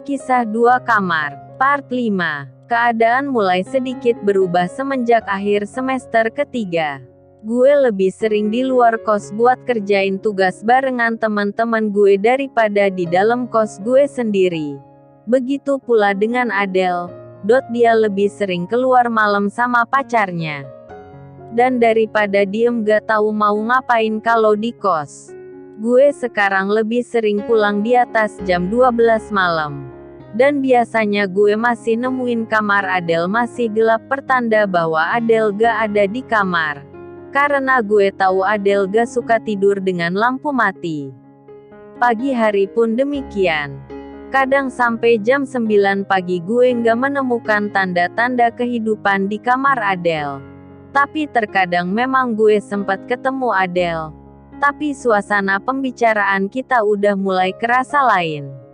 Kisah Dua Kamar, Part 5. Keadaan mulai sedikit berubah semenjak akhir semester ketiga. Gue lebih sering di luar kos buat kerjain tugas barengan teman-teman gue daripada di dalam kos gue sendiri. Begitu pula dengan Adele. Dia lebih sering keluar malam sama pacarnya. Dan daripada diem gak tahu mau ngapain kalau di kos, gue sekarang lebih sering pulang di atas jam 12 malam. Dan biasanya gue masih nemuin kamar Adele masih gelap, pertanda bahwa Adele gak ada di kamar. Karena gue tahu Adele gak suka tidur dengan lampu mati. Pagi hari pun demikian. Kadang sampai jam 9 pagi gue gak menemukan tanda-tanda kehidupan di kamar Adele. Tapi terkadang memang gue sempat ketemu Adele. Tapi suasana pembicaraan kita udah mulai kerasa lain.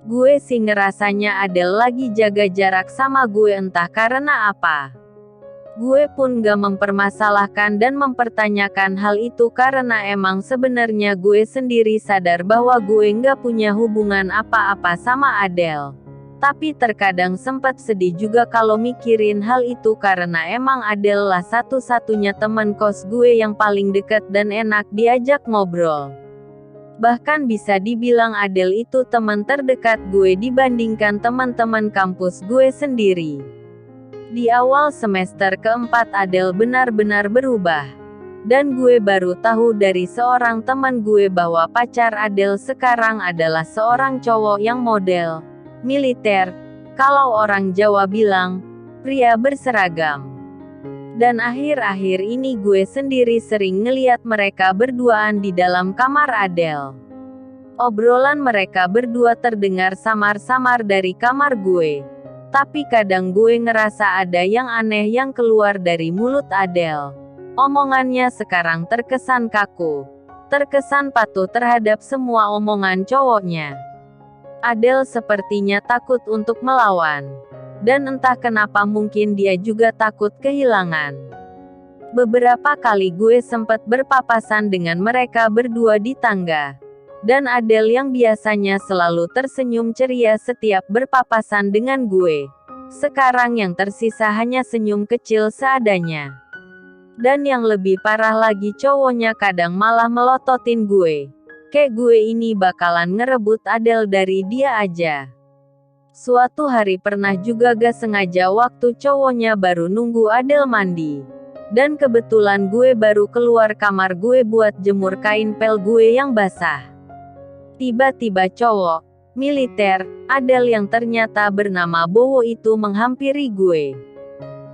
Gue sih ngerasanya Adele lagi jaga jarak sama gue, entah karena apa. Gue pun gak mempermasalahkan dan mempertanyakan hal itu karena emang sebenarnya gue sendiri sadar bahwa gue gak punya hubungan apa-apa sama Adele. Tapi terkadang sempat sedih juga kalau mikirin hal itu karena emang Adele lah satu-satunya teman kos gue yang paling dekat dan enak diajak ngobrol. Bahkan bisa dibilang Adele itu teman terdekat gue dibandingkan teman-teman kampus gue sendiri. Di awal semester keempat Adele benar-benar berubah. Dan gue baru tahu dari seorang teman gue bahwa pacar Adele sekarang adalah seorang cowok yang model, militer, kalau orang Jawa bilang, pria berseragam. Dan akhir-akhir ini gue sendiri sering ngeliat mereka berduaan di dalam kamar Adele. Obrolan mereka berdua terdengar samar-samar dari kamar gue. Tapi kadang gue ngerasa ada yang aneh yang keluar dari mulut Adele. Omongannya sekarang terkesan kaku. Terkesan patuh terhadap semua omongan cowoknya. Adele sepertinya takut untuk melawan. Dan entah kenapa mungkin dia juga takut kehilangan. Beberapa kali gue sempat berpapasan dengan mereka berdua di tangga. Dan Adele yang biasanya selalu tersenyum ceria setiap berpapasan dengan gue, sekarang yang tersisa hanya senyum kecil seadanya. Dan yang lebih parah lagi, cowoknya kadang malah melototin gue. Kayak gue ini bakalan ngerebut Adele dari dia aja. Suatu hari pernah juga gak sengaja waktu cowoknya baru nunggu Adele mandi. Dan kebetulan gue baru keluar kamar gue buat jemur kain pel gue yang basah. Tiba-tiba cowok, militer, Adele yang ternyata bernama Bowo itu menghampiri gue.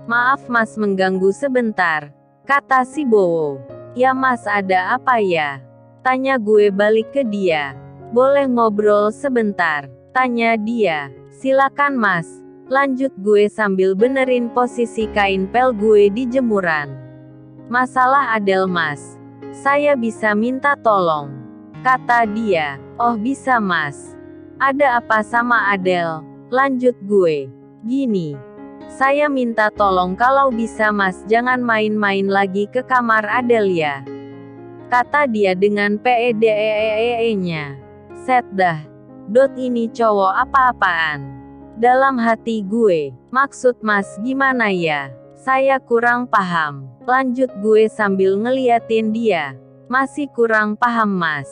"Maaf mas mengganggu sebentar," kata si Bowo. "Ya mas, ada apa ya?" tanya gue balik ke dia. "Boleh ngobrol sebentar?" tanya dia. "Silakan mas," lanjut gue sambil benerin posisi kain pel gue di jemuran. "Masalah Adele mas, saya bisa minta tolong," kata dia. "Oh bisa mas. Ada apa sama Adele?" lanjut gue. "Gini, saya minta tolong kalau bisa mas jangan main-main lagi ke kamar Adele ya," kata dia dengan PEDEEE-nya. Set dah. Ini cowok apa-apaan? Dalam hati gue, "Maksud mas gimana ya? Saya kurang paham," lanjut gue sambil ngeliatin dia. "Masih kurang paham mas?"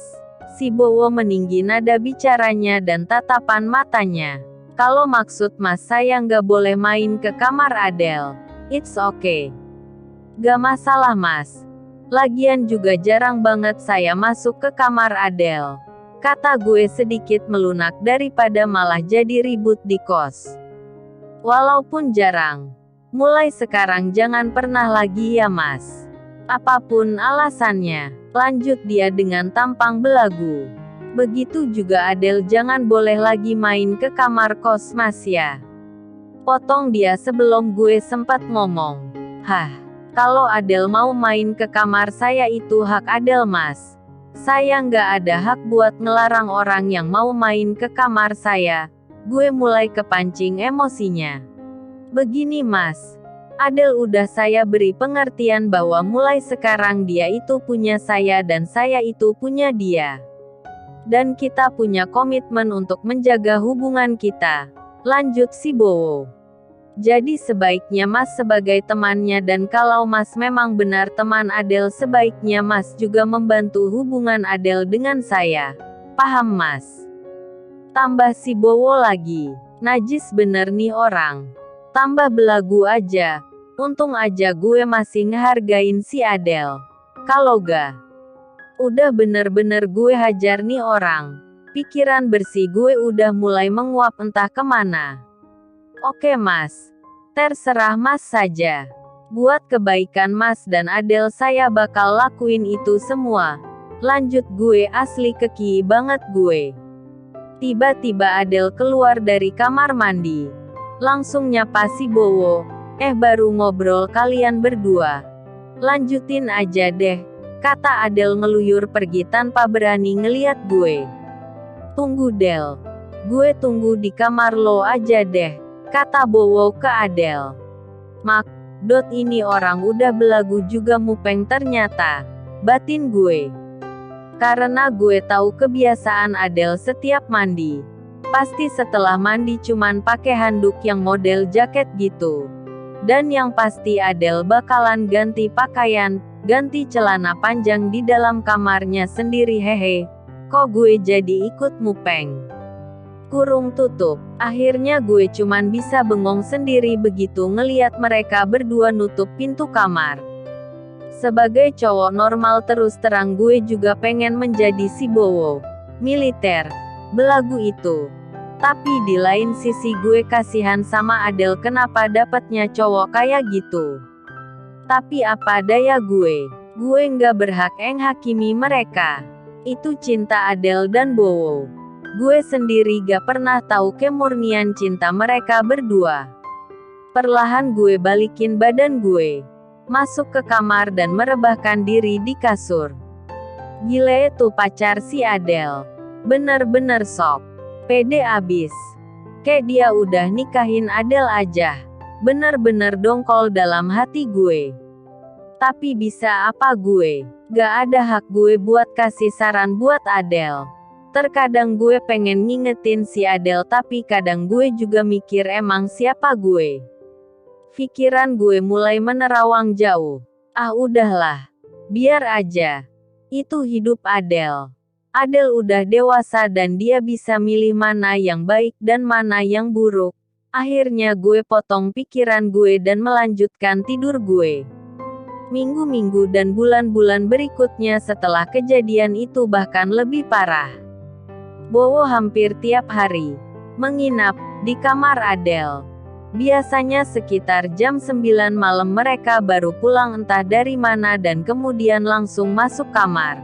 Si Bowo meninggi nada bicaranya dan tatapan matanya. "Kalau maksud mas saya nggak boleh main ke kamar Adele, it's okay. Gak masalah mas. Lagian juga jarang banget saya masuk ke kamar Adele," kata gue sedikit melunak daripada malah jadi ribut di kos. "Walaupun jarang, mulai sekarang jangan pernah lagi ya mas. Apapun alasannya," lanjut dia dengan tampang belagu. "Begitu juga Adele jangan boleh lagi main ke kamar kos mas ya," potong dia sebelum gue sempat ngomong. "Hah, kalau Adele mau main ke kamar saya itu hak Adele mas. Saya nggak ada hak buat ngelarang orang yang mau main ke kamar saya." Gue mulai kepancing emosinya. "Begini mas, Adele udah saya beri pengertian bahwa mulai sekarang dia itu punya saya dan saya itu punya dia. Dan kita punya komitmen untuk menjaga hubungan kita. Lanjut si Bowo. Jadi sebaiknya Mas sebagai temannya, dan kalau Mas memang benar teman Adele, sebaiknya Mas juga membantu hubungan Adele dengan saya. Paham Mas? Tambah si Bowo lagi. Najis bener nih orang. Tambah belagu aja. Untung aja gue masih ngehargain si Adele. Kalau gak, udah bener-bener gue hajar nih orang. Pikiran bersih gue udah mulai menguap entah kemana. Oke Mas. Terserah Mas saja. Buat kebaikan Mas dan Adele saya bakal lakuin itu semua. Lanjut gue asli keki banget gue. Tiba-tiba Adele keluar dari kamar mandi. Langsung nyapa si Bowo. Baru ngobrol kalian berdua. Lanjutin aja deh. Kata Adele ngeluyur pergi tanpa berani ngeliat gue. Tunggu Del. Gue tunggu di kamar lo aja deh. Kata Bowo ke Adele. Ini orang udah belagu juga mupeng ternyata. Batin gue. Karena gue tahu kebiasaan Adele setiap mandi. Pasti setelah mandi cuman pakai handuk yang model jaket gitu. Dan yang pasti Adele bakalan ganti pakaian, ganti celana panjang di dalam kamarnya sendiri. Hehe. Kok gue jadi ikut mupeng? Kurung tutup. Akhirnya gue cuman bisa bengong sendiri begitu ngeliat mereka berdua nutup pintu kamar. Sebagai cowok normal terus terang gue juga pengen menjadi si Bowo. Militer. Belagu itu. Tapi di lain sisi gue kasihan sama Adele, kenapa dapatnya cowok kayak gitu. Tapi apa daya gue nggak berhak menghakimi mereka. Itu cinta Adele dan Bowo. Gue sendiri gak pernah tahu kemurnian cinta mereka berdua. Perlahan gue balikin badan gue. Masuk ke kamar dan merebahkan diri di kasur. Gile tuh pacar si Adele. Bener-bener sok. Pede abis. Kayak dia udah nikahin Adele aja. Bener-bener dongkol dalam hati gue. Tapi bisa apa gue? Gak ada hak gue buat kasih saran buat Adele. Terkadang gue pengen ngingetin si Adele, tapi kadang gue juga mikir emang siapa gue. Pikiran gue mulai menerawang jauh. Udahlah. Biar aja. Itu hidup Adele. Adele udah dewasa dan dia bisa milih mana yang baik dan mana yang buruk. Akhirnya gue potong pikiran gue dan melanjutkan tidur gue. Minggu-minggu dan bulan-bulan berikutnya setelah kejadian itu bahkan lebih parah. Bowo hampir tiap hari menginap di kamar Adele. Biasanya sekitar jam 9 malam mereka baru pulang entah dari mana dan kemudian langsung masuk kamar.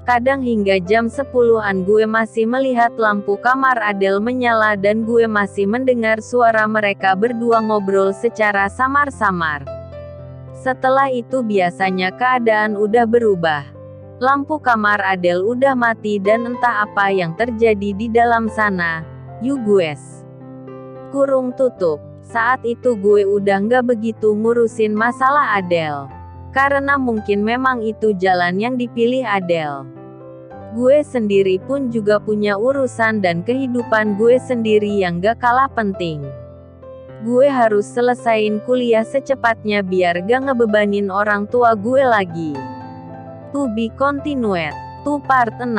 Kadang hingga jam 10-an gue masih melihat lampu kamar Adele menyala dan gue masih mendengar suara mereka berdua ngobrol secara samar-samar. Setelah itu biasanya keadaan udah berubah. Lampu kamar Adele udah mati dan entah apa yang terjadi di dalam sana. Guys. Kurung tutup. Saat itu gue udah nggak begitu ngurusin masalah Adele. Karena mungkin memang itu jalan yang dipilih Adele. Gue sendiri pun juga punya urusan dan kehidupan gue sendiri yang gak kalah penting. Gue harus selesain kuliah secepatnya biar gak ngebebanin orang tua gue lagi. To be continued. To part 6.